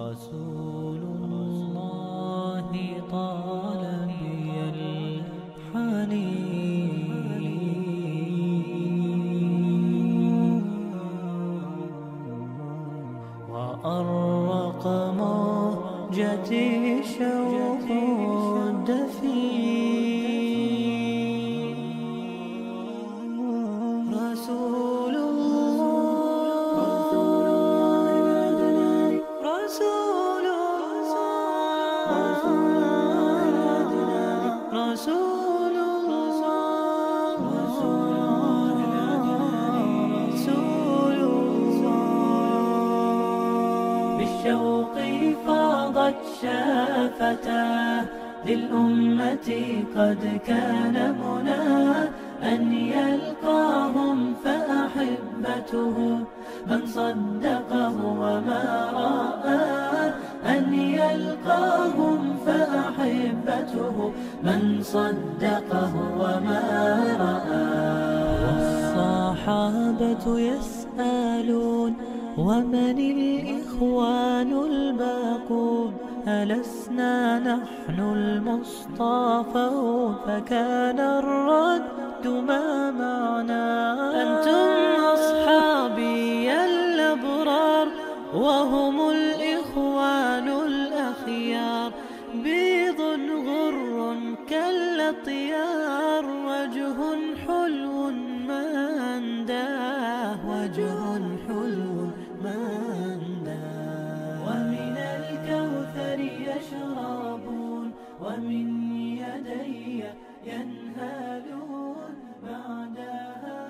رسول الله طال بي الحنين وأرق موجتي شوق الدفين رسول بالشوق فاضت شافتاه للأمة قد كان مناه أن يلقاهم فأحبته من صدقه وما رآه أن يلقاهم فأحبته من صدقه وما رآه والصحابة يسألون ومن الإخوان الباقون ألسنا نحن المصطفون فكان الرد ما معنا أنتم أصحابي الأبرار وهم الإخوان الأخيار بيض غر كالأطيار وجه حلو ما أنداه وجه حلو ما أنداه ومن الكوثر يشربون ومن يدي ينهالون بعدها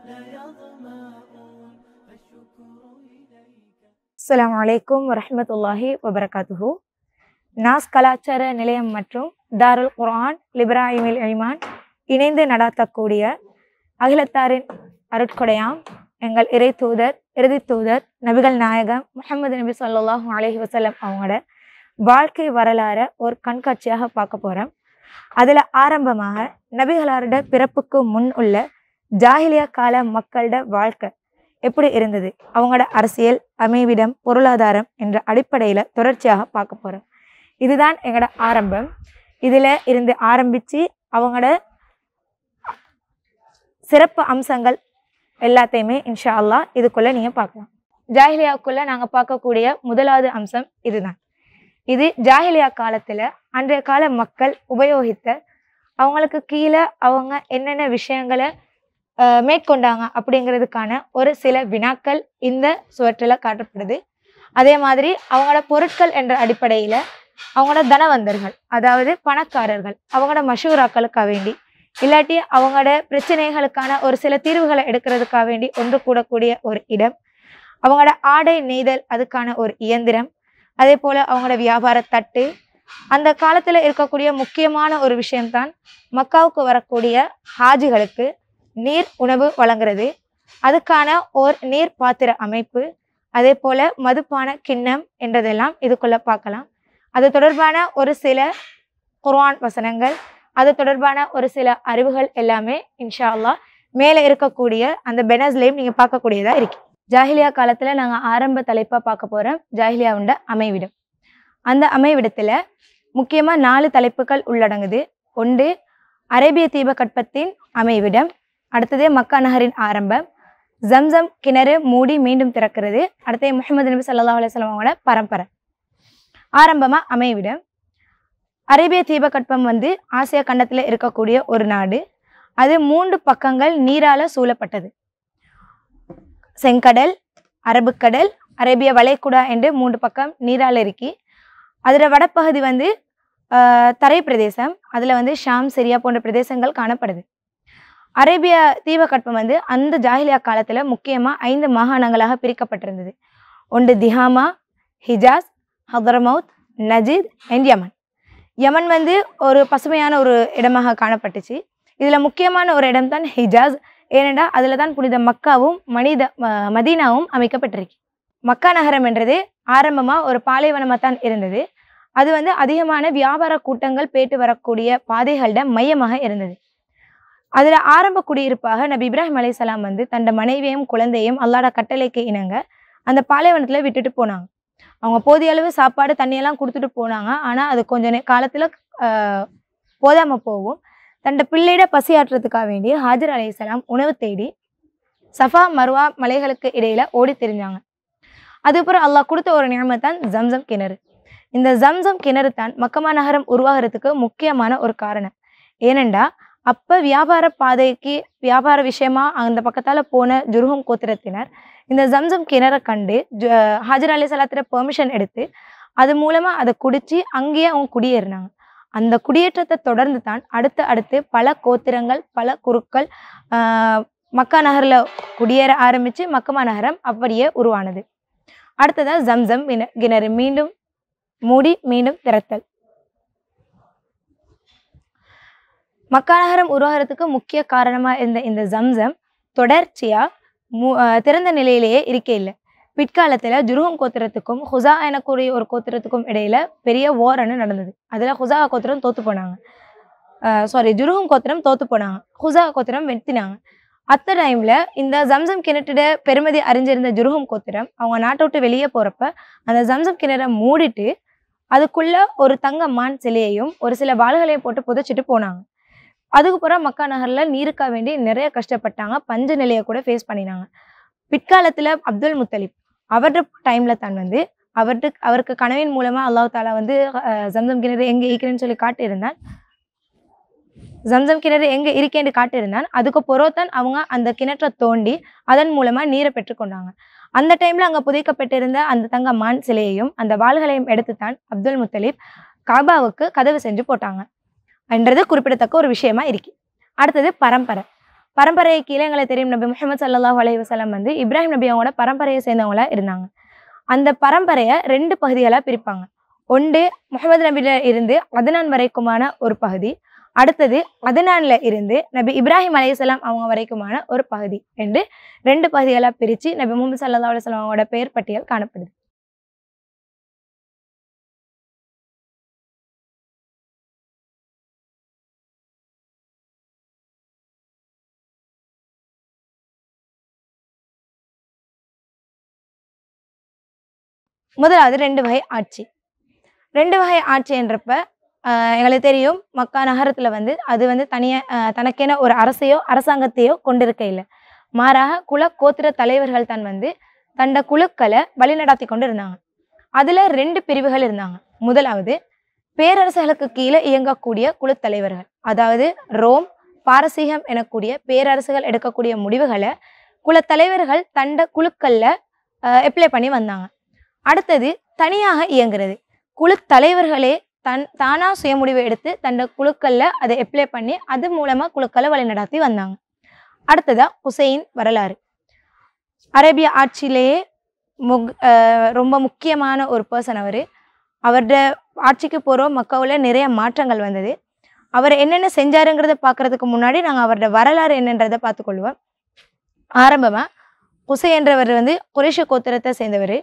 لا يظمأون فالشكر إليك. السلام عليكم ورحمة الله وبركاته. நாஸ் கலாச்சார நிலையம் மற்றும் தாருல் குர்ஆன் லிப்ராஹிமில் ஈமான் இணைந்து நடாத்தக்கூடிய அகிலத்தாரின் அருட்கொடையாம் எங்கள் இறை தூதர் இறுதி தூதர் நபிகள் நாயகம் முஹம்மது நபி ஸல்லல்லாஹு அலைஹி வஸல்லம் அவங்களோட வாழ்க்கை வரலாறை ஒரு கண்காட்சியாக பார்க்க போகிறோம். அதில் ஆரம்பமாக நபிகளாரோட பிறப்புக்கு முன் உள்ள ஜாஹிலியா கால மக்களோட வாழ்க்கை எப்படி இருந்தது, அவங்களோட அரசியல், அமைவிடம், பொருளாதாரம் என்ற அடிப்படையில் தொடர்ச்சியாக பார்க்க போகிறோம். இதுதான் எங்களோட ஆரம்பம். இதில் இருந்து ஆரம்பித்து அவங்களோட சிறப்பு அம்சங்கள் எல்லாத்தையுமே இன்ஷா அல்லாஹ் இதுக்குள்ளே நீங்கள் பார்க்கலாம். ஜாஹிலியாவுக்குள்ளே நாங்கள் பார்க்கக்கூடிய முதலாவது அம்சம் இதுதான். இது ஜாஹிலியா காலத்தில் அன்றைய கால மக்கள் உபயோகித்த அவங்களுக்கு கீழே அவங்க என்னென்ன விஷயங்களை மேற்கொண்டாங்க அப்படிங்கிறதுக்கான ஒரு சில வினாக்கள் இந்த சுவற்றில் காட்டப்படுது. அதே மாதிரி அவங்களோட பொருட்கள் என்ற அடிப்படையில் அவங்களோட தனவந்தர்கள், அதாவது பணக்காரர்கள், அவங்களோட மஷூராக்களுக்காக வேண்டி இல்லாட்டி அவங்களோட பிரச்சனைகளுக்கான ஒரு சில தீர்வுகளை எடுக்கிறதுக்காக வேண்டி ஒன்று கூடக்கூடிய ஒரு இடம், அவங்களோட ஆடை நெய்தல் அதுக்கான ஒரு இயந்திரம், அதே போல் அவங்களோட வியாபார தட்டு. அந்த காலத்தில் இருக்கக்கூடிய முக்கியமான ஒரு விஷயம்தான் மக்காவுக்கு வரக்கூடிய ஹாஜிகளுக்கு நீர் உணவு வழங்குறது, அதுக்கான ஓர் நீர் பாத்திர அமைப்பு, அதே போல் மதுப்பான கிண்ணம் என்றதெல்லாம் இதுக்குள்ளே பார்க்கலாம். அது தொடர்பான ஒரு சில குர்ஆன் வசனங்கள், அது தொடர்பான ஒரு சில அறிவுகள் எல்லாமே இன்ஷா அல்லாஹ் மேலே இருக்கக்கூடிய அந்த பெனஸ்லையும் நீங்கள் பார்க்கக்கூடியதாக இருக்கு. ஜாஹிலியா காலத்தில் நாங்கள் ஆரம்ப தலைப்பாக பார்க்க போகிறோம் ஜாஹிலியாவுண்ட அமைவிடம். அந்த அமைவிடத்தில் முக்கியமாக 4 தலைப்புகள் உள்ளடங்குது. ஒன்று அரேபிய தீபகற்பத்தின் அமைவிடம், அடுத்தது மக்கா நகரின் ஆரம்பம், ஜம்சம் கிணறு மூடி மீண்டும் திறக்கிறது, அடுத்தது முஹம்மது நபி ஸல்லல்லாஹு அலைஹி வஸல்லம் அவங்களோட பரம்பரை. ஆரம்பமாக அமைவிடம். அரேபிய தீபகற்பம் ஆசியா கண்டத்தில் இருக்கக்கூடிய ஒரு நாடு. அது 3 பக்கங்கள் நீரால் சூழப்பட்டது. செங்கடல், அரபுக்கடல், அரேபிய வளைகுடா என்று 3 பக்கம் நீரால் இருக்கி, அதில் வடப்பகுதி தரை பிரதேசம், அதில் ஷாம், சிரியா போன்ற பிரதேசங்கள் காணப்படுது. அரேபிய தீபகற்பம் அந்த ஜாஹிலியா காலத்தில் முக்கியமாக 5 மாகாணங்களாக பிரிக்கப்பட்டிருந்தது. ஒன்று திஹாமா, ஹிஜாஸ், ஹதரமவுத், நஜீத் அண்ட் யமன். யமன் ஒரு பசுமையான ஒரு இடமாக காணப்பட்டுச்சு. இதில் முக்கியமான ஒரு இடம் தான் ஹிஜாஸ். ஏனென்றால் அதில் தான் புனித மக்காவும் மதீனாவும் அமைக்கப்பட்டிருக்கு. மக்கா நகரம் என்றது ஆரம்பமாக ஒரு பாலைவனமாக தான் இருந்தது. அது அதிகமான வியாபார கூட்டங்கள் போயிட்டு வரக்கூடிய பாதைகளோட மையமாக இருந்தது. அதுல ஆரம்ப குடியிருப்பாக நபி இப்ராஹிம் அலைஹிஸ்ஸலாம் வந்து தன்னோட மனைவியையும் குழந்தையும் அல்லாஹ்வோட கட்டளைக்கு இணங்க அந்த பாலைவனத்துல விட்டுட்டு போனாங்க. அவங்க போதிய அளவு சாப்பாடு தண்ணியெல்லாம் கொடுத்துட்டு போனாங்க. ஆனா அது கொஞ்ச காலத்துல போதாம போகும். தன்னோட பிள்ளையிட பசியாற்றுறதுக்காக வேண்டி ஹாஜர் அலைஹிஸ்ஸலாம் உணவு தேடி சஃபா மர்வா மலைகளுக்கு இடையில ஓடி திரிஞ்சாங்க. அதுக்கப்புறம் அல்லாஹ் கொடுத்த ஒரு நியமத் தான் ஜம்சம் கிணறு. இந்த ஜம்சம் கிணறு தான் மக்கமா நகரம் உருவாகிறதுக்கு முக்கியமான ஒரு காரணம். ஏனெண்டா அப்ப வியாபார பாதைக்கு வியாபார விஷயமா அந்த பக்கத்தால போன ஜுர்ஹும் கோத்திரத்தினர் இந்த ஜம்சம் கிணறை கண்டு ஹாஜர் அலைஹிஸ்ஸலாத்துல பெர்மிஷன் எடுத்து அது மூலமா அதை குடிச்சு அங்கேயே அவங்க குடியேறினாங்க. அந்த குடியேற்றத்தை தொடர்ந்து தான் அடுத்து பல கோத்திரங்கள் பல குருக்கள் மக்கா நகர்ல குடியேற ஆரம்பிச்சு மக்கமா நகரம் அப்படியே உருவானது. அடுத்ததா ஜம்சம் கிணறு மீண்டும் மூடி மீண்டும் திறத்தல். மக்கா நகரம் உருவாகிறதுக்கு முக்கிய காரணமா இருந்த இந்த ஜம்சம் தொடர்ச்சியா திறந்த நிலையிலேயே இருக்க இல்லை. பிற்காலத்துல ஜுர்ஹும் கோத்திரத்துக்கும் ஹுசா எனக்குரிய ஒரு கோத்திரத்துக்கும் இடையில பெரிய ஓரன்னு நடந்தது. அதுல ஹுசா கோத்திரம் தோத்து போனாங்க. ஜுர்ஹும் கோத்திரம் தோத்து போனாங்க. ஹுசா கோத்திரம் வெட்டினாங்க. அத்த டைம்ல இந்த ஜம்சம் கிணற்றிட பெருமதி அறிஞ்சிருந்த ஜுர்ஹும் கோத்திரம் அவங்க நாட்டை விட்டு வெளியே போறப்ப அந்த ஜம்சம் கிணறை மூடிட்டு அதுக்குள்ள ஒரு தங்க மான் சிலையையும் ஒரு சில வாள்களையும் போட்டு புதைச்சிட்டு போனாங்க. அதுக்கப்புறம் மக்கா நகர்ல நீருக்கா வேண்டி நிறைய கஷ்டப்பட்டாங்க. பஞ்ச நிலையை கூட ஃபேஸ் பண்ணினாங்க. பிற்காலத்துல அப்துல் முத்தலிப் அவருடைய டைம்ல தான் வந்து அவருக்கு கனவின் மூலமா அல்லாஹ் தாலா வந்து ஜம்சம் கிணறு எங்க இருக்கிறேன்னு சொல்லி காட்டியிருந்தான். ஜம்சம் கிணறு எங்க இருக்கேன்னு காட்டியிருந்தான். அதுக்கு பொறத்தான் அவங்க அந்த கிணற்றை தோண்டி அதன் மூலமா நீரை பெற்றுக்கொண்டாங்க. அந்த டைம்ல அங்க புதைக்கப்பட்டிருந்த அந்த தங்க மான் சிலையையும் அந்த வாள்களையும் எடுத்துத்தான் அப்துல் முத்தலிப் காபாவுக்கு கதவு செஞ்சு போட்டாங்க என்றது குறிப்பிடத்தக்க ஒரு விஷயமா இருக்கு. அடுத்தது பரம்பரை கீழே எங்களுக்கு தெரியும் நபி முஹம்மது ஸல்லல்லாஹு அலைஹி வஸல்லம் வந்து இப்ராஹிம் நபி அவங்களோட பரம்பரையை சேர்ந்தவங்களா இருந்தாங்க. அந்த பரம்பரையை 2 பகுதிகளா பிரிப்பாங்க. ஒன்று முஹம்மது நபியில இருந்து அதனான் வரைக்குமான ஒரு பகுதி, அடுத்தது அதனான்ல இருந்து நபி இப்ராஹிம் அலைஹிஸ்ஸலாம் அவங்க வரைக்குமான ஒரு பகுதி என்று 2 பகுதிகளா பிரிச்சு நபி முஹம்மது ஸல்லல்லாஹு அலைஹி வஸல்லம் அவங்களோட பெயர் பட்டியல் காணப்படுது. முதலாவது 2 வகை ஆட்சி. 2 வகை ஆட்சி என்றப்ப எங்களுக்கு தெரியும் மக்கா நகரத்துல வந்து அது வந்து தனக்கென ஒரு அரசாங்கத்தையோ கொண்டிருக்க இல்லை. மாறாக கோத்திர தலைவர்கள் தான் வந்து தண்ட குழுக்களை வழிநடாத்தி கொண்டு இருந்தாங்க. அதுல 2 பிரிவுகள் இருந்தாங்க. முதலாவது பேரரசுகளுக்கு கீழே இயங்கக்கூடிய குழு தலைவர்கள், அதாவது ரோம் பாரசீகம் எனக்கூடிய பேரரசுகள் எடுக்கக்கூடிய முடிவுகளை குல தலைவர்கள் தண்ட குழுக்கள்ல அப்ளை பண்ணி வந்தாங்க. அடுத்தது தனியாக இயங்குறது, குழு தலைவர்களே தானா சுயமுடிவு எடுத்து தண்ட குழுக்கள்ல அதை அப்ளை பண்ணி அது மூலமா குழுக்களை வழிநடாத்தி வந்தாங்க. அடுத்ததா ஹுசைன் வரலாறு. அரேபிய ஆட்சியிலேயே ரொம்ப முக்கியமான ஒரு பர்சன் அவருடைய ஆட்சிக்கு போகிறோம். மக்காவில் நிறைய மாற்றங்கள் வந்தது. அவர் என்னென்ன செஞ்சாருங்கிறத பார்க்கறதுக்கு முன்னாடி நாங்கள் அவருடைய வரலாறு என்னன்றதை பார்த்துக்கொள்வோம். ஆரம்பமாக ஹுசைன் என்றவர் வந்து குறைஷி கோத்திரத்தை சேர்ந்தவர்.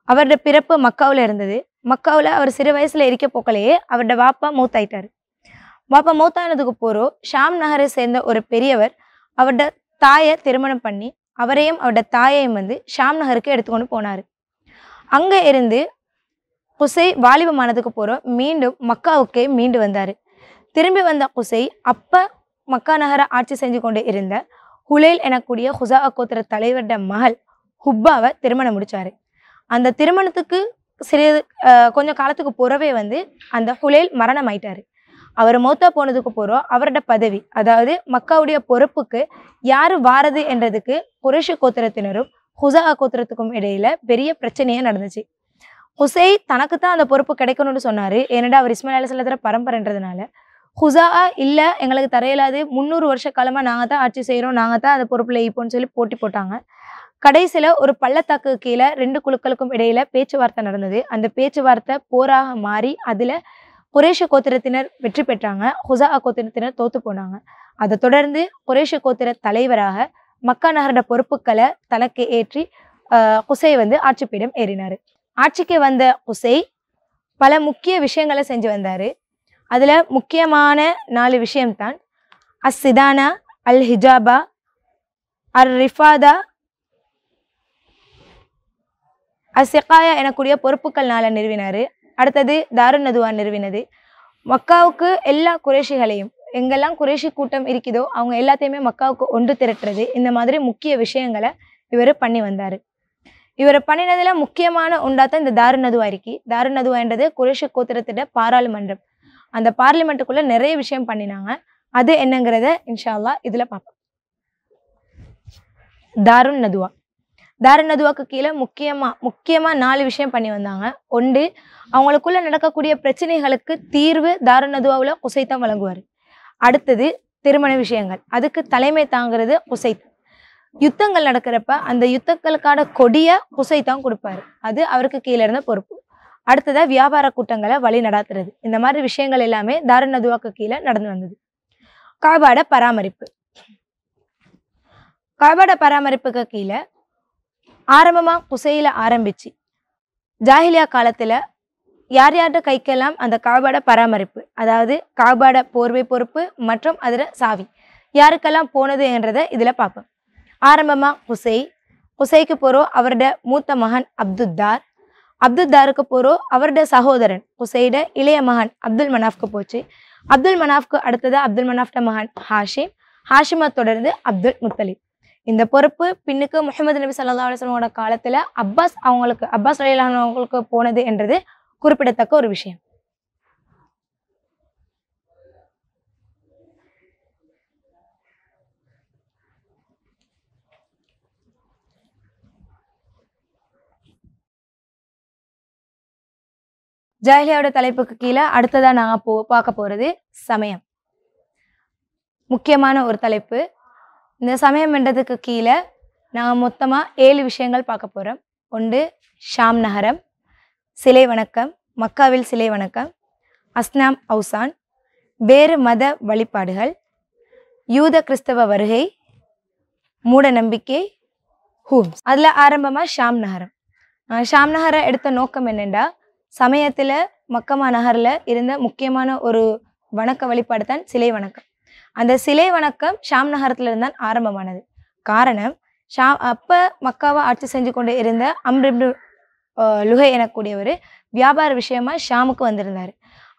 அவருடைய பிறப்பு மக்காவில் இருந்தது. மக்காவில் அவர் சிறு வயசுல இருக்க போக்கலையே அவருடைய வாப்பா மௌத்தாயிட்டார். வாப்பா மௌத்தானதுக்கு போகிறோம் ஷாம் நகரை சேர்ந்த ஒரு பெரியவர் அவருடைய தாயை திருமணம் பண்ணி அவரையும் அவருடைய தாயையும் வந்து ஷாம் நகருக்கு எடுத்துக்கொண்டு போனார். அங்கே இருந்து குசை வாலிபமானதுக்கு போகிறோம் மீண்டும் மக்காவுக்கே மீண்டு வந்தார். திரும்பி வந்த குசை அப்போ மக்கா நகரை ஆட்சி செஞ்சு கொண்டு இருந்த ஹுலைல் எனக்கூடிய ஹுசா கோத்திர தலைவருடைய மகள் ஹுப்பாவை திருமணம் முடிச்சாரு. அந்த திருமணத்துக்கு கொஞ்சம் காலத்துக்கு போறவே வந்து அந்த ஹுலைல் மரணம் ஆயிட்டாரு. அவர் மௌத்தா போனதுக்கு போறோம் அவரோட பதவி, அதாவது மக்காவுடைய பொறுப்புக்கு யாரு வாரது என்றதுக்கு குறைஷி கோத்திரத்தினரும் ஹுசா கோத்திரத்துக்கும் இடையில பெரிய பிரச்சனையே நடந்துச்சு. ஹுசை தனக்கு தான் அந்த பொறுப்பு கிடைக்கணும்னு சொன்னாரு. ஏனடா அவர் இஸ்மாயில் அலைஹிஸ்ஸலாம் பரம்பரைன்றதுனால. ஹுசா இல்ல எங்களுக்கு தரையிலாது 300 வருஷ காலமா நாங்க தான் ஆட்சி செய்யறோம், நாங்க தான் அந்த பொறுப்புல ஈப்போன்னு சொல்லி போட்டி போட்டாங்க. கடைசியில ஒரு பள்ளத்தாக்கு கீழே 2 குழுக்களுக்கும் இடையில பேச்சுவார்த்தை நடந்தது. அந்த பேச்சுவார்த்தை போராக மாறி அதுல குறைஷி கோத்திரத்தினர் வெற்றி பெற்றாங்க, ஹுசா கோத்திரத்தினர் தோத்து போனாங்க. அதை தொடர்ந்து குறைஷி கோத்திர தலைவராக மக்கா நகரோட பொறுப்புகளை தனக்கு ஏற்றி குசை வந்து ஆட்சி பீடம் ஏறினாரு. ஆட்சிக்கு வந்த குசை பல முக்கிய விஷயங்களை செஞ்சு வந்தாரு. அதுல முக்கியமான 4 விஷயம்தான் அஸ்ஸிதானா, அல் ஹிஜாபா, அர் ரிஃபாதா, அசிகாயா எனக்கூடிய பொறுப்புகள்னால நிறுவினார். அடுத்தது தாருன் நதுவா நிறுவினது. மக்காவுக்கு எல்லா குறைஷிகளையும், எங்கெல்லாம் குறைஷி கூட்டம் இருக்குதோ அவங்க எல்லாத்தையுமே மக்காவுக்கு ஒன்று திரட்டுறது, இந்த மாதிரி முக்கிய விஷயங்களை இவர் பண்ணி வந்தார். இவர் பண்ணினதுல முக்கியமான உண்டாத்தான் இந்த தாருன் நதுவா இருக்கு. தாருன் நதுவான்றது குறைஷி கோத்திரத்திட பாராளுமன்றம். அந்த பார்லிமெண்ட்டுக்குள்ள நிறைய விஷயம் பண்ணினாங்க. அது என்னங்கிறத இன்ஷா அல்லாஹ் இதுல பார்ப்போம். தாருன் நதுவா. தாருன் நதுவாக்கு கீழே முக்கியமா 4 விஷயம் பண்ணி வந்தாங்க. ஒன்று, அவங்களுக்குள்ள நடக்கக்கூடிய பிரச்சனைகளுக்கு தீர்வு தாருன் நதுவாவில் குசைத் தான் வழங்குவார். அடுத்தது திருமண விஷயங்கள், அதுக்கு தலைமை தாங்கிறது குசைத். யுத்தங்கள் நடக்கிறப்ப அந்த யுத்தங்களுக்கான கொடிய குசைத் தான் கொடுப்பாரு. அது அவருக்கு கீழே இருந்த பொறுப்பு. அடுத்ததா வியாபார கூட்டங்களை வழி நடாத்துறது. இந்த மாதிரி விஷயங்கள் எல்லாமே தாருன் நதுவாக்கு கீழே நடந்து வந்தது. காபாட பராமரிப்பு. காபாட பராமரிப்புக்கு கீழே ஆரம்பமா குசையில ஆரம்பிச்சு ஜாஹிலியா காலத்துல யார் யார்கிட்ட கைக்கெல்லாம் அந்த காபாட பராமரிப்பு, அதாவது காபாட போர்வை பொறுப்பு மற்றும் அதில் சாவி யாருக்கெல்லாம் போனது என்றதை இதுல பார்ப்போம். ஆரம்பமா குசைக்கு போறோம் அவருடைய மூத்த மகன் அப்துத்தார். அப்துத்தாருக்கு போறோம் அவருடைய சகோதரன் குசைட இளைய மகன் அப்துல் மனாஃப்க்கு போச்சு. அப்துல் மனாஃப்க்கு அடுத்தது அப்துல் மனாஃப்ட மகன் ஹாஷிம். ஹாஷிமை தொடர்ந்து அப்துல் முத்தலிப். இந்த பொறுப்பு பின்னுக்கு முஹம்மது நபி ஸல்லல்லாஹு அலைஹி வஸல்லமோட காலத்துல அப்பாஸ் ரலியல்லாஹு அன்ஹு அவங்களுக்கு போனது என்றது குறிப்பிடத்தக்க ஒரு விஷயம். ஜாஹிலியாவோட தலைப்புக்கு கீழே அடுத்ததா நாங்க பார்க்க போறது சமயம். முக்கியமான ஒரு தலைப்பு. இந்த சமயம் என்றதுக்கு கீழே நாங்கள் மொத்தமாக 7 விஷயங்கள் பார்க்க போகிறோம். ஒன்று, ஷாம் நகரம், சிலை வணக்கம், மக்காவில் சிலை வணக்கம், அஸ்னாம் அவுசான், வேறு மத வழிபாடுகள், யூத கிறிஸ்தவ வருகை, மூட நம்பிக்கை, ஹூம்ஸ். அதில் ஆரம்பமாக ஷாம் நகரம். ஷாம் நகரை எடுத்த நோக்கம் என்னென்னா, சமயத்தில் மக்கமா நகரில் இருந்த முக்கியமான ஒரு வணக்க வழிபாடு தான் சிலை வணக்கம். அந்த சிலை வணக்கம் ஷாம் நகரத்துல இருந்தான் ஆரம்பமானது. காரணம், அப்ப மக்காவை ஆட்சி செஞ்சு கொண்டு இருந்த அம்ர் இப்னு லுஹை எனக்கூடியவர் வியாபார விஷயமா ஷாமுக்கு வந்திருந்தாரு.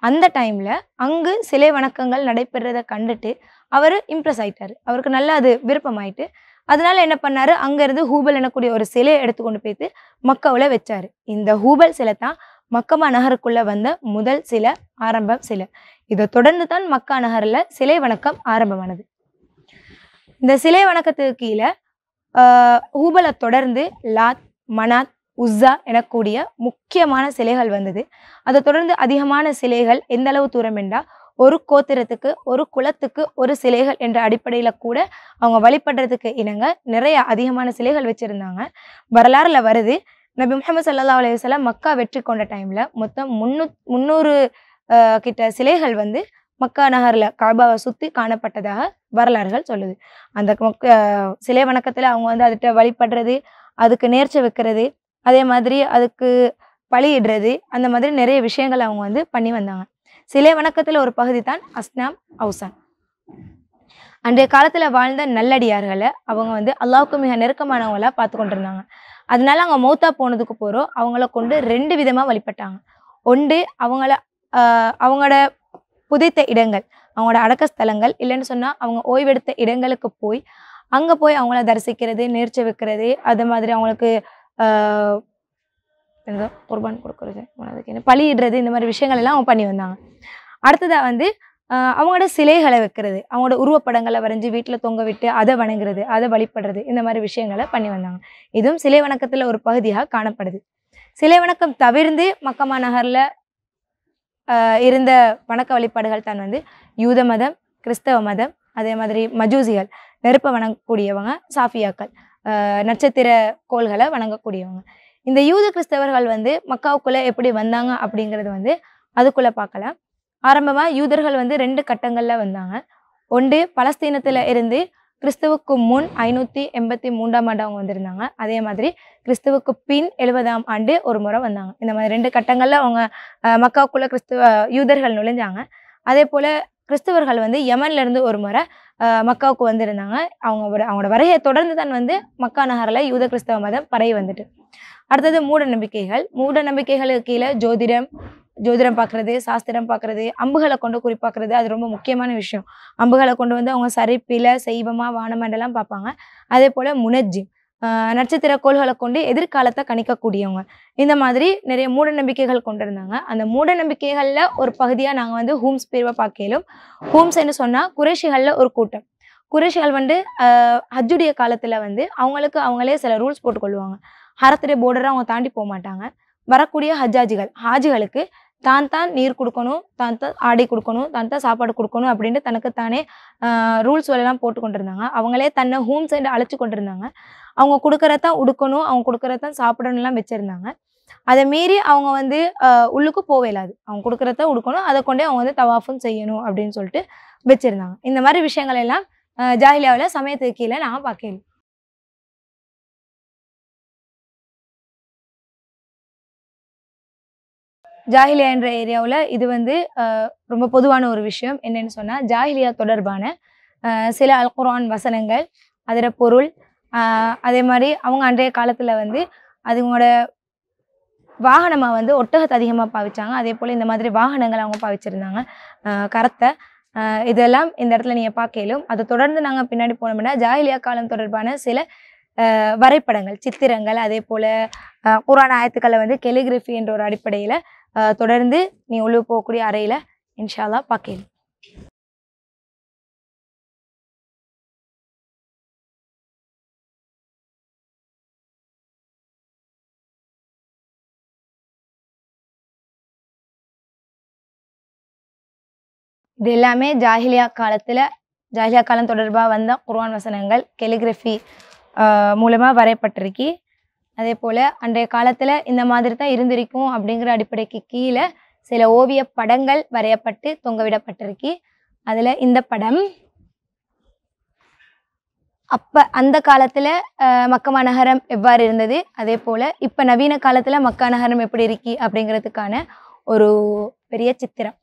அந்த டைம்ல அங்கு சிலை வணக்கங்கள் நடைபெறதை கண்டுட்டு அவர் இம்ப்ரெஸ் ஆயிட்டாரு. அவருக்கு நல்லா அது விருப்பமாயிட்டு, அதனால என்ன பண்ணாரு, அங்கிருந்து ஹூபல் எனக்கூடிய ஒரு சிலையை எடுத்துக்கொண்டு போயிட்டு மக்காவுல வச்சாரு. இந்த ஹூபல் சிலை தான் மக்கமா நகருக்குள்ள வந்த முதல் சிலை, ஆரம்ப சிலை. இதை தொடர்ந்து தான் மக்கா நகர்ல சிலை வணக்கம் ஆரம்பமானது. இந்த சிலை வணக்கத்துக்கு கீழே ஹூபலை தொடர்ந்து லாத், மனாத், உஸ்ஸா எனக்கூடிய முக்கியமான சிலைகள் வந்தது. அதை தொடர்ந்து அதிகமான சிலைகள் எந்த அளவு தூரம் என்றால், ஒரு கோத்திரத்துக்கு ஒரு குலத்துக்கு ஒரு சிலைகள் என்ற அடிப்படையில கூட அவங்க வழிபடுறதுக்கு இணங்க நிறைய அதிகமான சிலைகள் வச்சிருந்தாங்க. வரலாறுல வருது, நபி முஹம்மது ஸல்லல்லாஹு அலைஹி வஸல்லம் மக்கா வெற்றி கொண்ட டைம்ல மொத்தம் 300 கிட்ட சிலைகள் வந்து மக்கா நகர்ல காபாவை சுத்தி காணப்பட்டதாக வரலாறுகள் சொல்லுது. அந்த சிலை வணக்கத்துல அவங்க வந்து அதுகிட்ட வழிபடுறது, அதுக்கு நேர்ச்சை வைக்கிறது, அதே மாதிரி அதுக்கு பலியிடுறது, அந்த மாதிரி நிறைய விஷயங்கள் அவங்க வந்து பண்ணி வந்தாங்க. சிலை வணக்கத்துல ஒரு பகுதி தான் அஸ்னாம் அவுசான். அன்றைய காலத்துல வாழ்ந்த நல்லடியார்களை அவங்க வந்து அல்லாஹ்வுக்கு மிக நெருக்கமானவங்களா பார்த்து கொண்டிருந்தாங்க. அதனால அவங்க மௌத்தா போனதுக்கு போறோம் அவங்கள கொண்டு 2 விதமா வழிபட்டாங்க. ஒன்று, அவங்களோட புதைத்த இடங்கள், அவங்களோட அடக்க ஸ்தலங்கள், இல்லைன்னு சொன்னா அவங்க ஓய்வெடுத்த இடங்களுக்கு போய் அங்க போய் அவங்கள தரிசிக்கிறது, நேர்ச்சை வைக்கிறது, அது மாதிரி அவங்களுக்கு குர்பான் கொடுக்கறது, பலியிடுறது, இந்த மாதிரி விஷயங்கள் எல்லாம் அவங்க பண்ணி வந்தாங்க. அடுத்ததா வந்து அவங்களோட சிலைகளை வைக்கிறது, அவங்களோட உருவப்படங்களை வரைஞ்சி வீட்டில் தொங்க விட்டு அதை வணங்குறது, அதை வழிபடுறது, இந்த மாதிரி விஷயங்களை பண்ணி வந்தாங்க. இதுவும் சிலை வணக்கத்துல ஒரு பகுதியாக காணப்படுது. சிலை வணக்கம் தவிர்த்து மக்கமா நகர்ல இருந்த வணக்க வழிபாடுகள் தான் வந்து யூத மதம், கிறிஸ்தவ மதம், அதே மாதிரி மஜூசிகள், நெருப்பை வணங்கக்கூடியவங்க, சாஃபியாக்கள், நட்சத்திர கோள்களை வணங்கக்கூடியவங்க. இந்த யூத கிறிஸ்தவர்கள் வந்து மக்காவுக்குள்ள எப்படி வந்தாங்க அப்படிங்கிறது வந்து அதுக்குள்ள பார்க்கலாம். ஆரம்பமா யூதர்கள் வந்து 2 கட்டங்கள்ல வந்தாங்க. ஒன்று, பலஸ்தீனத்துல இருந்து கிறிஸ்துவுக்கு முன் 583ஆம் ஆண்டு அவங்க வந்திருந்தாங்க. அதே மாதிரி கிறிஸ்துவுக்கு பின் 70ஆம் ஆண்டு ஒரு முறை வந்தாங்க. இந்த மாதிரி 2 கட்டங்கள்ல அவங்க மக்காவுக்குள்ள யூதர்கள் நுழைஞ்சாங்க. அதே போல கிறிஸ்தவர்கள் வந்து யமன்ல இருந்து ஒரு முறை மக்காவுக்கு வந்திருந்தாங்க. அவங்களோட வருகையை தொடர்ந்து தான் வந்து மக்கா நகரில் யூத கிறிஸ்தவ மதம் பரவி வந்துட்டு. அடுத்தது மூட நம்பிக்கைகள். மூட நம்பிக்கைகளுக்கு கீழே ஜோதிடம் பார்க்குறது, சாஸ்திரம் பார்க்குறது, அம்புகளை கொண்டு குறிப்பாக்குறது, அது ரொம்ப முக்கியமான விஷயம். அம்புகளை கொண்டு வந்து அவங்க சரிப்பில செய்வமா வானமண்டலம் பார்ப்பாங்க. அதே போல் முனஜ்ஜிம், நட்சத்திர கோள்களை கொண்டு எதிர்காலத்தை கணிக்கக்கூடியவங்க. இந்த மாதிரி நிறைய மூட நம்பிக்கைகள் கொண்டு இருந்தாங்க. அந்த மூட நம்பிக்கைகளில் ஒரு பகுதியாக நாங்கள் வந்து ஹூம்ஸ் பிரிவை பார்க்கலும். ஹூம்ஸ்ன்னு சொன்னால் குறைஷிகளில் ஒரு கூட்டம். குறைஷிகள் வந்து ஹஜ்ஜுடைய காலத்தில் வந்து அவங்களே சில ரூல்ஸ் போட்டுக்கொள்வாங்க. ஹரத்துடைய போர்டரை அவங்க தாண்டி போக மாட்டாங்க. வரக்கூடிய ஹாஜிகளுக்கு தான் நீர் கொடுக்கணும், தான் ஆடை கொடுக்கணும், தான் சாப்பாடு கொடுக்கணும் அப்படின்ட்டு தனக்குத்தானே ரூல்ஸ் எல்லாம் போட்டு கொண்டிருந்தாங்க. அவங்களே தன்னை ஹோம் சைடு அழைச்சி கொண்டிருந்தாங்க. அவங்க கொடுக்கறதான் உடுக்கணும், அவங்க கொடுக்கறதான் சாப்பிடணும்லாம் வச்சுருந்தாங்க. அதை மீறி அவங்க வந்து உள்ளுக்கு போவேலாது. அவங்க கொடுக்கறத உடுக்கணும், அதை கொண்டே அவங்க வந்து தவாஃபும் செய்யணும் அப்படின்னு சொல்லிட்டு வச்சுருந்தாங்க. இந்த மாதிரி விஷயங்கள் எல்லாம் ஜாஹிலியாவில் சமயத்துக்கு கீழே நான் பார்க்கணும். ஜாஹிலியா என்ற ஏரியாவில் இது வந்து ரொம்ப பொதுவான ஒரு விஷயம். என்னன்னு சொன்னால், ஜாஹிலியா தொடர்பான சில அல் குர்ஆன் வசனங்கள், அதோட பொருள், அதே மாதிரி அவங்க அன்றைய காலத்தில் வந்து அதுங்களோட வாகனமாக வந்து ஒட்டகத்தை அதிகமாக பாவிச்சாங்க. அதே போல் இந்த மாதிரி வாகனங்கள் அவங்க பாவிச்சிருந்தாங்க, கரத்தை. இதெல்லாம் இந்த இடத்துல நீங்கள் பார்க்கலும். அதை தொடர்ந்து நாங்கள் பின்னாடி போனோம்னா ஜாஹிலியா காலம் தொடர்பான சில வரைபடங்கள், சித்திரங்கள், அதே போல் குர்ஆன் ஆயத்துக்களை வந்து கெலிகிராஃபி என்ற ஒரு அடிப்படையில் தொடர்ந்து நீ உள்ள போகக்கூடிய அறையில் இன்ஷா அல்லாஹ் பார்க்கலாம். இது எல்லாமே ஜாஹிலியா காலம் தொடர்பாக வந்த குர்ஆன் வசனங்கள் கெலிகிராஃபி மூலமாக வரையப்பட்டிருக்கு. அதே போல் அன்றைய காலத்தில் இந்த மாதிரி தான் இருந்திருக்கும் அப்படிங்கிற அடிப்படைக்கு கீழே சில ஓவிய படங்கள் வரையப்பட்டு தொங்கவிடப்பட்டிருக்கு. அதில் இந்த படம் அந்த காலத்தில் மக்கா நகரம் எவ்வாறு இருந்தது, அதே போல் இப்போ நவீன காலத்தில் மக்கா நகரம் எப்படி இருக்கு அப்படிங்கிறதுக்கான ஒரு பெரிய சித்திரம்.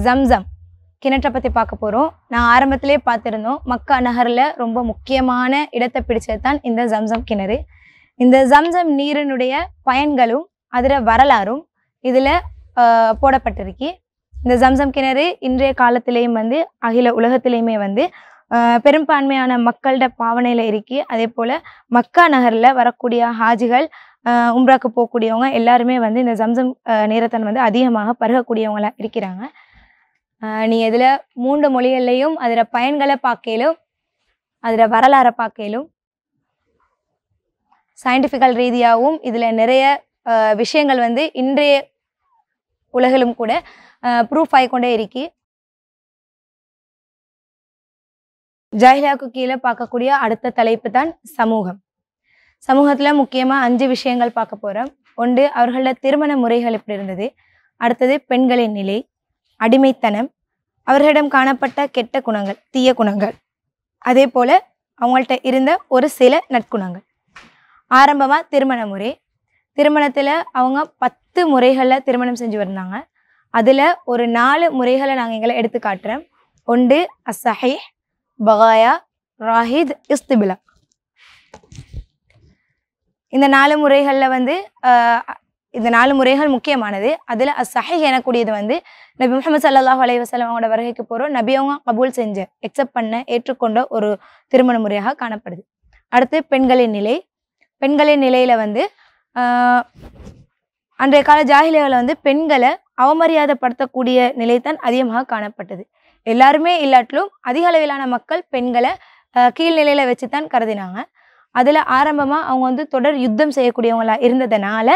ஜம்சம் கிணற்றை பற்றி பார்க்க போகிறோம். நான் ஆரம்பத்திலே பார்த்துருந்தோம், மக்கா நகரில் ரொம்ப முக்கியமான இடத்தை பிடிச்சது தான் இந்த ஜம்சம் கிணறு. இந்த ஜம்சம் நீரினுடைய பயன்களும் அதில் வரலாறும் இதில் போடப்பட்டிருக்கு. இந்த ஜம்சம் கிணறு இன்றைய காலத்திலேயும் வந்து அகில உலகத்திலேயுமே வந்து பெரும்பான்மையான மக்களோட பாவனையில் இருக்கு. அதே போல் மக்கா நகரில் வரக்கூடிய ஹாஜிகள், உம்ராக்கு போகக்கூடியவங்க எல்லாருமே வந்து இந்த ஜம்சம் நீரத்தன் வந்து அதிகமாக பருகக்கூடியவங்களாக இருக்கிறாங்க. நீ இதில் 3 மொழிகள்லையும் அதில் பயன்களை பார்க்கலும், அதில் வரலாறை பார்க்கலும், சயின்டிஃபிக்கல் ரீதியாகவும் இதில் நிறைய விஷயங்கள் வந்து இன்றைய உலகிலும் கூட ப்ரூஃப் ஆகிக்கொண்டே இருக்கு. ஜாஹிலியாவுக்கு கீழே பார்க்கக்கூடிய அடுத்த தலைப்பு தான் சமூகம். சமூகத்தில் முக்கியமாக 5 விஷயங்கள் பார்க்க போகிறோம். ஒன்று, அவர்களோட திருமண முறைகள் எப்படி இருந்தது. அடுத்தது பெண்களின் நிலை, அடிமைத்தனம், அவர்களிடம் காணப்பட்ட கெட்ட குணங்கள், தீய குணங்கள், அதே போல் அவங்கள்ட்ட இருந்த ஒரு சில நற்குணங்கள். ஆரம்பமாக திருமண முறை. திருமணத்தில் அவங்க 10 முறைகளில் திருமணம் செஞ்சு வந்தாங்க. அதில் ஒரு 4 முறைகளை நாங்கள் எங்களை எடுத்து காட்டுறோம். ஒன்று அஸ்ஸஹீஹ், பகாயா, ராஹித், இஸ்திபிலா. இந்த 4 முறைகளில் வந்து இந்த 4 முறைகள் முக்கியமானது. அதில் அஸ்ஸஹீஹ் எனக்கூடியது வந்து நபி முஹம்மது ஸல்லல்லாஹு அலைஹி வஸல்லம் அவங்களோட வருகைக்கு போகிறோம் நபி அவங்க கபூல் செஞ்ச, எக்ஸப்ட் பண்ண, ஏற்றுக்கொண்ட ஒரு திருமண முறையாக காணப்படுது. அடுத்து பெண்களின் நிலை. பெண்களின் நிலையில் வந்து அன்றைய கால ஜாஹிலியாவில் வந்து பெண்களை அவமரியாதைப்படுத்தக்கூடிய நிலை தான் அதிகமாக காணப்பட்டது. எல்லாருமே இல்லாட்டிலும் அதிக அளவிலான மக்கள் பெண்களை கீழ்நிலையில் வச்சு தான் கருதினாங்க. அதில் ஆரம்பமாக அவங்க வந்து தொடர் யுத்தம் செய்யக்கூடியவங்களா இருந்ததுனால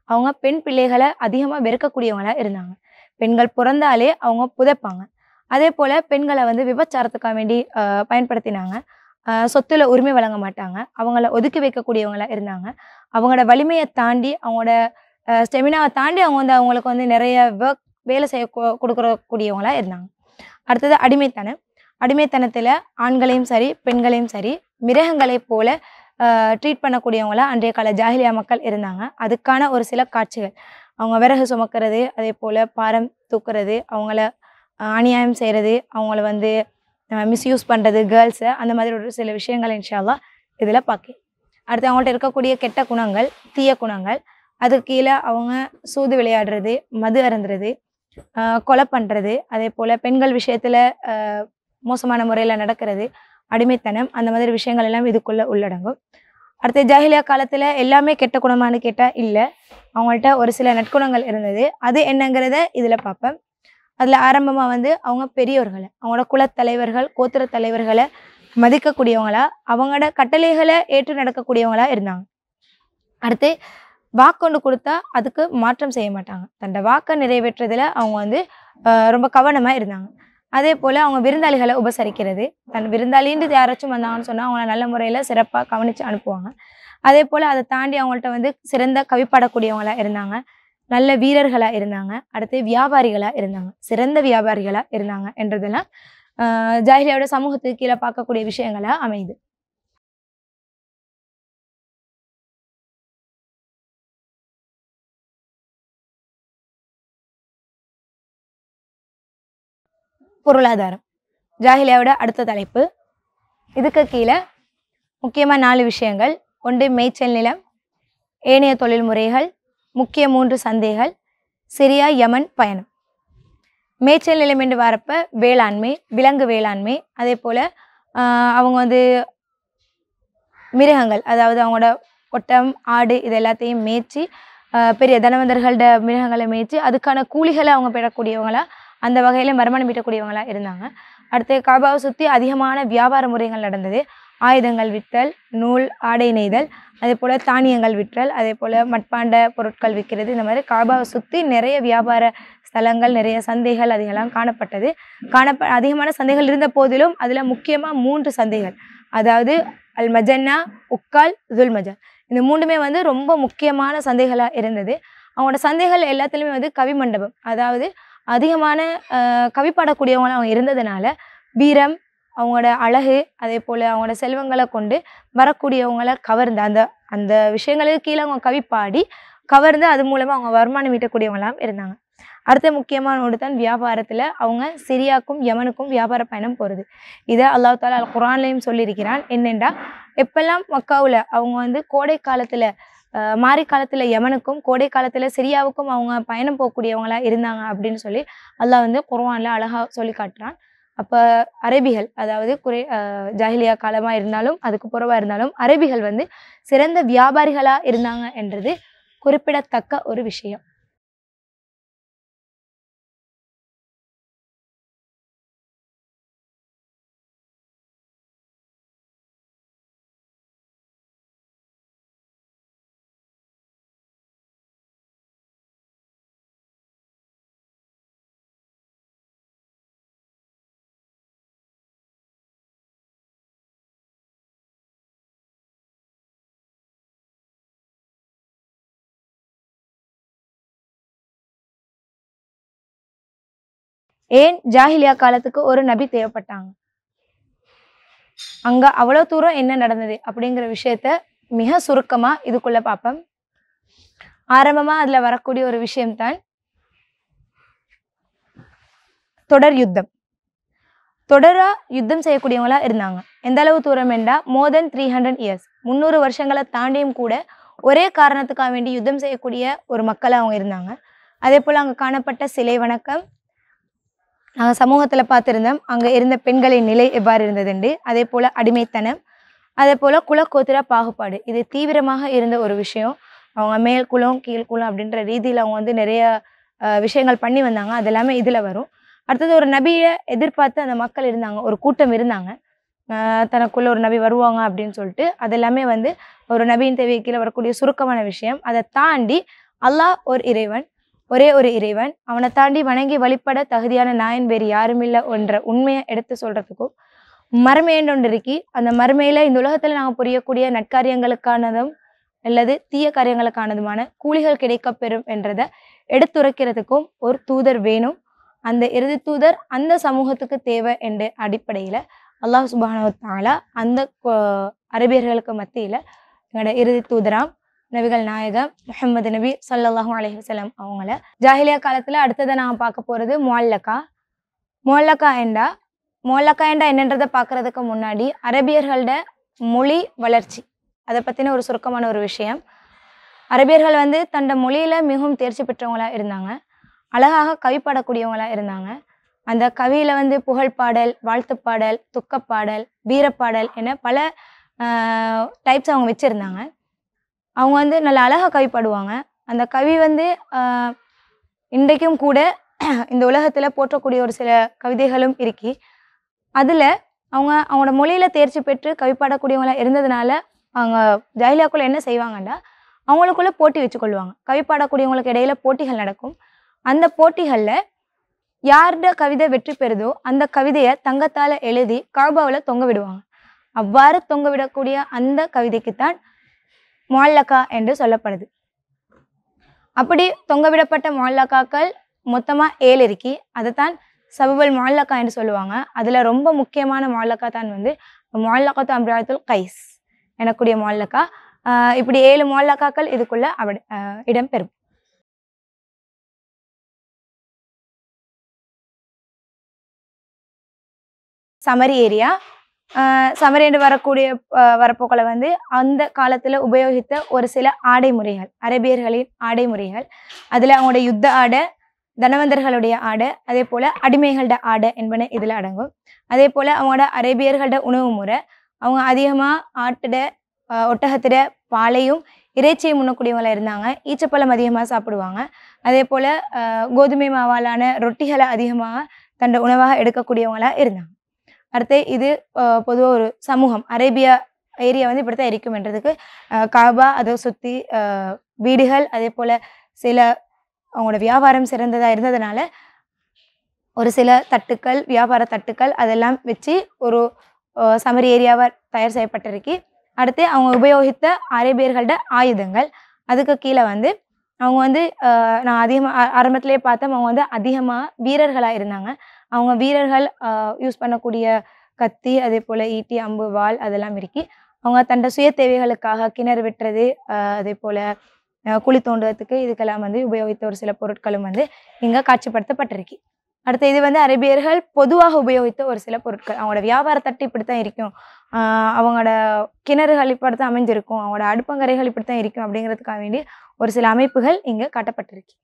அவங்க பெண் பிள்ளைகளை அதிகமாக வெறுக்கக்கூடியவங்களா இருந்தாங்க. பெண்கள் பிறந்தாலே அவங்க புதைப்பாங்க. அதே போல் பெண்களை வந்து விபச்சாரத்துக்காக வேண்டி பயன்படுத்தினாங்க. சொத்துல உரிமை வழங்க மாட்டாங்க. அவங்கள ஒதுக்கி வைக்கக்கூடியவங்களா இருந்தாங்க. அவங்களோட வலிமையை தாண்டி, அவங்களோட ஸ்டெமினாவை தாண்டி அவங்க வந்து அவங்களுக்கு வந்து நிறைய வேலை செய்ய கொடுக்கக்கூடியவங்களா இருந்தாங்க. அடுத்தது அடிமைத்தனம். அடிமைத்தனத்தில் ஆண்களையும் சரி பெண்களையும் சரி மிருகங்களை போல ட்ரீட் பண்ணக்கூடியவங்களா அன்றைய கால ஜாஹிலியா மக்கள் இருந்தாங்க. அதுக்கான ஒரு சில காட்சிகள், அவங்க விறகு சுமக்கிறது, அதே போல் பாரம் தூக்குறது, அவங்கள அநியாயம் செய்கிறது, அவங்கள வந்து மிஸ்யூஸ் பண்ணுறது கேர்ள்ஸை, அந்த மாதிரி ஒரு சில விஷயங்கள் இன்ஷா அல்லாஹ் இதில் பார்க்க. அடுத்து அவங்கள்ட்ட இருக்கக்கூடிய கெட்ட குணங்கள், தீய குணங்கள், அதுக்கு கீழே அவங்க சூது விளையாடுறது, மது அருந்துறது, கொலை பண்ணுறது, அதே போல் பெண்கள் விஷயத்தில் மோசமான முறையில் நடக்கிறது, அடிமைத்தனம், அந்த மாதிரி விஷயங்கள் எல்லாம் இதுக்குள்ளே உள்ளடங்கும். அடுத்து ஜாஹிலியா காலத்தில் எல்லாமே கெட்ட குணமானு கேட்டால் இல்லை, அவங்கள்ட்ட ஒரு சில நற்குணங்கள் இருந்தது. அது என்னங்கிறத இதில் பார்ப்பேன். அதில் ஆரம்பமாக வந்து அவங்க பெரியோர்களை, அவங்களோட குலத்தலைவர்கள், கோத்திர தலைவர்களை மதிக்கக்கூடியவங்களா, அவங்களோட கட்டளைகளை ஏற்று நடக்கக்கூடியவங்களா இருந்தாங்க. அடுத்து வாக்கொண்டு கொடுத்தா அதுக்கு மாற்றம் செய்ய மாட்டாங்க. தன்னோட வாக்கை நிறைவேற்றுறதுல அவங்க வந்து ரொம்ப கவனமாக இருந்தாங்க. அதே போல் அவங்க விருந்தாளிகளை உபசரிக்கிறது, தன் விருந்தாளின்னு யாராச்சும் வந்தாங்கன்னு சொன்னால் அவங்கள நல்ல முறையில் சிறப்பாக கவனித்து அனுப்புவாங்க. அதே போல் அதை தாண்டி அவங்கள்ட்ட வந்து சிறந்த கவிப்பாடக்கூடியவங்களாக இருந்தாங்க, நல்ல வீரர்களாக இருந்தாங்க, அடுத்து வியாபாரிகளாக இருந்தாங்க, சிறந்த வியாபாரிகளாக இருந்தாங்க என்றதெல்லாம் ஜாஹிலியாவோட சமூகத்துக்கு கீழே பார்க்கக்கூடிய விஷயங்களாக அமையுது. பொருளாதாரம் ஜாஹிலியாவோட அடுத்த தலைப்பு. இதுக்கு கீழே முக்கியமாக 4 விஷயங்கள். ஒன்று மேய்ச்சல் நிலம், ஏனைய தொழில் முறைகள், முக்கிய 3 சந்தைகள், சிரியா யமன் பயணம். மேய்ச்சல் நிலம் என்று வரப்ப வேளாண்மை, விலங்கு வேளாண்மை, அதே போல் அவங்க வந்து மிருகங்கள், அதாவது அவங்களோட ஒட்டம், ஆடு, இது எல்லாத்தையும் மேய்ச்சி பெரிய தனவந்தர்களோட மிருகங்களை மேய்ச்சி அதுக்கான கூலிகளை அவங்க பெறக்கூடியவங்களா, அந்த வகையில் வருமானம் ஈட்டக்கூடியவங்களா இருந்தாங்க. அடுத்து காபாவை சுற்றி அதிகமான வியாபார முறைகள் நடந்தது. ஆயுதங்கள் விற்றல், நூல், ஆடை நெய்தல், அதே போல் தானியங்கள் விற்றல், அதே போல் மட்பாண்ட பொருட்கள் விற்கிறது. இந்த மாதிரி காபாவை சுற்றி நிறைய வியாபார ஸ்தலங்கள், நிறைய சந்தைகள் அதெல்லாம் காணப்பட்டது. அதிகமான சந்தைகள் இருந்த போதிலும் அதில் முக்கியமாக 3 சந்தைகள், அதாவது அல் மஜன்னா, உக்கால், துல்மஜா, இந்த 3மே வந்து ரொம்ப முக்கியமான சந்தைகளாக இருந்தது. அவங்களோட சந்தைகள் எல்லாத்துலேயுமே வந்து கவி மண்டபம், அதாவது அதிகமான கவி பாடக்கூடியவங்களாம் அவங்க இருந்ததுனால வீரம், அவங்களோட அழகு, அதே போல் அவங்களோட செல்வங்களை கொண்டு வரக்கூடியவங்களை கவர்ந்து அந்த அந்த விஷயங்களுக்கு கீழே அவங்க கவி பாடி கவர்ந்து அது மூலமாக அவங்க வருமானம் ஈட்டக்கூடியவங்களாம் இருந்தாங்க. அடுத்த முக்கியமான ஒன்று தான் வியாபாரத்தில் அவங்க சிரியாவுக்கும் யமனுக்கும் வியாபார பயணம் போகிறது. இதை அல்லாஹ் தாலா அல் குர்ஆன்லையும் சொல்லியிருக்கிறான். என்னென்னா, எப்பெல்லாம் மக்காவில் அவங்க வந்து கோடை காலத்தில் மாரி காலத்தில் யமனுக்கும் கோடை காலத்தில் சிரியாவுக்கும் அவங்க பயணம் போகக்கூடியவங்களா இருந்தாங்க அப்படின்னு சொல்லி அல்லாஹ் வந்து குர்ஆனில் அழகாக சொல்லி காட்டுறான். அப்போ அரபிகள், அதாவது ஜாஹிலியா காலமாக இருந்தாலும் அதுக்கு புறவாக இருந்தாலும் அரபிகள் வந்து சிறந்த வியாபாரிகளாக இருந்தாங்க என்றது குறிப்பிடத்தக்க ஒரு விஷயம். ஏன் ஜாஹிலியா காலத்துக்கு ஒரு நபி தேவைப்பட்டாங்க, அங்க அவ்வளவு தூரம் என்ன நடந்தது அப்படிங்கிற விஷயத்த மிக சுருக்கமா இதுக்குள்ள பார்ப்போம். ஆரம்பமா அதுல வரக்கூடிய ஒரு விஷயம்தான் தொடர் யுத்தம். தொடரா யுத்தம் செய்யக்கூடியவங்களா இருந்தாங்க. எந்த அளவு தூரம் என்றா more than 300 years, 300 வருஷங்களை தாண்டியும் கூட ஒரே காரணத்துக்காக வேண்டி யுத்தம் செய்யக்கூடிய ஒரு மக்களா அவங்க இருந்தாங்க. அதே போல அங்க காணப்பட்ட சிலை வணக்கம், நாங்கள் சமூகத்தில் பார்த்துருந்தோம் அங்கே இருந்த பெண்களின் நிலை எவ்வாறு இருந்ததுண்டு. அதே போல் அடிமைத்தனம், அதே போல் குலக்கோத்திர பாகுபாடு, இது தீவிரமாக இருந்த ஒரு விஷயம். அவங்க மேல் குலம் கீழ் குலம் அப்படின்ற ரீதியில் அவங்க வந்து நிறைய விஷயங்கள் பண்ணி வந்தாங்க. அது எல்லாமே இதில் வரும். அடுத்தது ஒரு நபியை எதிர்பார்த்து அந்த மக்கள் இருந்தாங்க, ஒரு கூட்டம் இருந்தாங்க, தனக்குள்ள ஒரு நபி வருவாங்க அப்படின்னு சொல்லிட்டு. அது எல்லாமே வந்து ஒரு நபியின் தேவையை கீழே வரக்கூடிய சுருக்கமான விஷயம். அதை தாண்டி அல்லாஹ் ஒரு இறைவன், ஒரே ஒரு இறைவன், அவனை தாண்டி வணங்கி வழிபட தகுதியான நாயன் வேறு யாரும் இல்லை என்ற உண்மையை எடுத்து சொல்றதுக்கும் மறுமைன்னு ஒன்று இருக்கி, அந்த மறுமையில இந்த உலகத்துல நாங்கள் புரியக்கூடிய நற்காரியங்களுக்கானதும் அல்லது தீய காரியங்களுக்கானதுமான கூலிகள் கிடைக்க பெறும் என்றதை எடுத்துரைக்கிறதுக்கும் ஒரு தூதர் வேணும். அந்த இறுதி தூதர் அந்த சமூகத்துக்கு தேவை என்ற அடிப்படையில அல்லாஹ் சுப்ஹானஹு வ தஆலா அந்த அரபியர்களுக்கு மத்தியில எங்களோட இறுதி தூதராம் நபிகள் நாயகம் முஹம்மது நபி ஸல்லல்லாஹு அலைஹி வஸல்லம் அவங்கள ஜாஹிலியா காலத்துல அடுத்ததை நான் பார்க்க போறது முஅல்லகா. முஅல்லகா என்றா என்னன்றதை பார்க்கறதுக்கு முன்னாடி அரபியர்களோட மொழி வளர்ச்சி அதை பத்தின ஒரு சுருக்கமான ஒரு விஷயம். அரபியர்கள் வந்து தன்னோட மொழியில மிகவும் தேர்ச்சி பெற்றவங்களா இருந்தாங்க. அழகாக கவி பாடக்கூடியவங்களா இருந்தாங்க. அந்த கவியில வந்து புகழ்பாடல், வாழ்த்துப்பாடல், துக்கப்பாடல், வீரப்பாடல் என பல டைப்ஸ் அவங்க வச்சிருந்தாங்க. அவங்க வந்து நல்ல அழகா கவி பாடுவாங்க. அந்த கவி வந்து இன்றைக்கும் கூட இந்த உலகத்துல போற்றக்கூடிய ஒரு சில கவிதைகளும் இருக்கி. அதுல அவங்களோட மொழியில தேர்ச்சி பெற்று கவி பாடக்கூடியவங்களா இருந்ததுனால அவங்க ஜாஹிலியாக்குள்ள என்ன செய்வாங்கன்னா அவங்களுக்குள்ள போட்டி வச்சு கொள்வாங்க. கவி பாடக்கூடியவங்களுக்கு இடையில போட்டிகள் நடக்கும். அந்த போட்டிகள்ல யாரோட கவிதை வெற்றி பெறுதோ அந்த கவிதையை தங்கத்தால எழுதி கஅபாவுல தொங்க விடுவாங்க. அவ்வாறு தொங்க விடக்கூடிய அந்த கவிதைக்குத்தான் முஅல்லகா என்று சொல்லப்படுது. அப்படி தொங்க விடப்பட்ட முஅல்லகாக்கள் மொத்தமா 7 இருக்கி. அதைத்தான் சபபுல் முஅல்லகா என்று சொல்லுவாங்க. அதுல ரொம்ப முக்கியமான முஅல்லகா தான் வந்து முஅல்லகத்து அம்ராத்துல் கைஸ் எனக்கூடிய முஅல்லகா. இப்படி 7 முஅல்லகாக்கள் இதுக்குள்ள இடம்பெறும். சமரி ஏரியா சமரி என்று வரப்போக்களை வந்து அந்த காலத்துல உபயோகித்த ஒரு சில ஆடை முறைகள், அரபியர்களின் ஆடை முறைகள். அதுல அவங்களோட யுத்த ஆடை, தனவந்தர்களுடைய ஆடை, அதே போல அடிமைகளோட ஆடை என்பன இதுல அடங்கும். அதே போல அவங்களோட அரேபியர்களோட உணவு முறை, அவங்க அதிகமா ஆட்டுட ஒட்டகத்திட பாலையும் இறைச்சியும் உண்ணக்கூடியவங்களா இருந்தாங்க. ஈச்சப்பழம் அதிகமாக சாப்பிடுவாங்க. அதே போல கோதுமை மாவாலான ரொட்டிகளை அதிகமாக தன்னோட உணவாக எடுக்கக்கூடியவங்களா இருந்தாங்க. அடுத்து இது பொதுவாக ஒரு சமூகம் அரேபியா ஏரியா வந்து இப்படித்தான் இருக்கும்ன்றதுக்கு கஅபா, அதை சுற்றி வீடுகள், அதே போல சில அவங்களோட வியாபாரம் சிறந்ததா இருந்ததுனால ஒரு சில தட்டுக்கள், வியாபார தட்டுக்கள் அதெல்லாம் வச்சு ஒரு சமரி ஏரியாவை தயார் செய்யப்பட்டிருக்கு. அடுத்து அவங்க உபயோகித்த அரேபியர்களோட ஆயுதங்கள், அதுக்கு கீழே வந்து அவங்க வந்து நான் அதிகமாக ஆரம்பத்திலே பார்த்தோம், அவங்க வந்து அதிகமாக வீரர்களாக இருந்தாங்க. அவங்க வீரர்கள் யூஸ் பண்ணக்கூடிய கத்தி, அதே போல் ஈட்டி, அம்பு, வாள் அதெல்லாம் இருக்கி. அவங்க தன்னோட சுய தேவைகளுக்காக கிணறு வெட்டுறது, அதே போல் குழி தோண்டுறதுக்கு இதுக்கெல்லாம் வந்து உபயோகித்த ஒரு சில பொருட்களும் வந்து இங்கே காட்சிப்படுத்தப்பட்டிருக்கு. அடுத்து இது வந்து அரேபியர்கள் பொதுவாக உபயோகித்த ஒரு சில பொருட்கள். அவங்களோட வியாபார தட்டு இப்படித்தான் இருக்கும், அவங்களோட கிணறுகள் இப்படித்தான் அமைஞ்சிருக்கும், அவங்களோட அடுப்பங்கரைகள் இப்படித்தான் இருக்கும் அப்படிங்கிறதுக்காக வேண்டி ஒரு சில அமைப்புகள் இங்கே காட்டப்பட்டிருக்கு.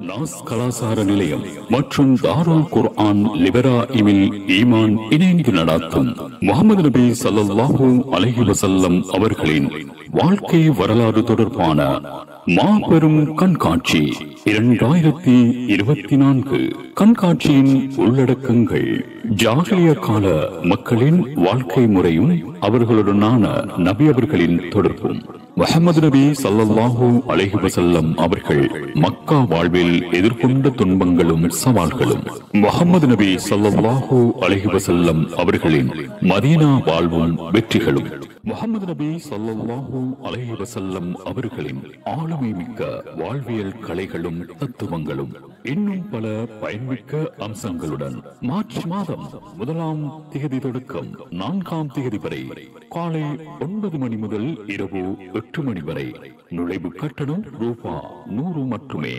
நாஸ் கலாசார நிலையம் மற்றும் தாருல் குர்ஆன் லிபராஇமில் ஈமான் இணைந்து நடத்தும் முஹம்மது நபி ஸல்லல்லாஹு அலைஹி வஸல்லம் அவர்களின் வாழ்க்கை வரலாறு தொடர்பான மாபெரும் கண்காட்சி 2024. கண்காட்சியின் உள்ளடக்கங்கள் ஜாஹிலியா கால மக்களின் வாழ்க்கை முறையும் அவர்களுடனான நபி அவர்களின் தொடர்பும். முஹம்மது நபி ஸல்லல்லாஹு அலைஹி வஸல்லம் அவர்கள் மக்கா வாழ்வில் எதிர்கொண்ட துன்பங்களும் சவால்களும், முஹம்மது நபி ஸல்லல்லாஹு அலைஹி வஸல்லம் அவர்களின் மதீனா வாழ்வும் வெற்றிகளும், முஹம்மது நபி ஸல்லல்லாஹு அலைஹி வஸல்லம் அவர்களின் ஆளுமை மிக்க வாழ்வியல் கலைகளும் தத்துவங்களும், இன்னும் பல பயன்மிக்க அம்சங்களுடன் மார்ச் மாதம் 1ஆம் தேதி தொடக்கம் 4ஆம் தேதி வரை காலை 9 மணி முதல் இரவு 8 மணி வரை. நுழைவு கட்டணம் ரூபாய் 100 மட்டுமே.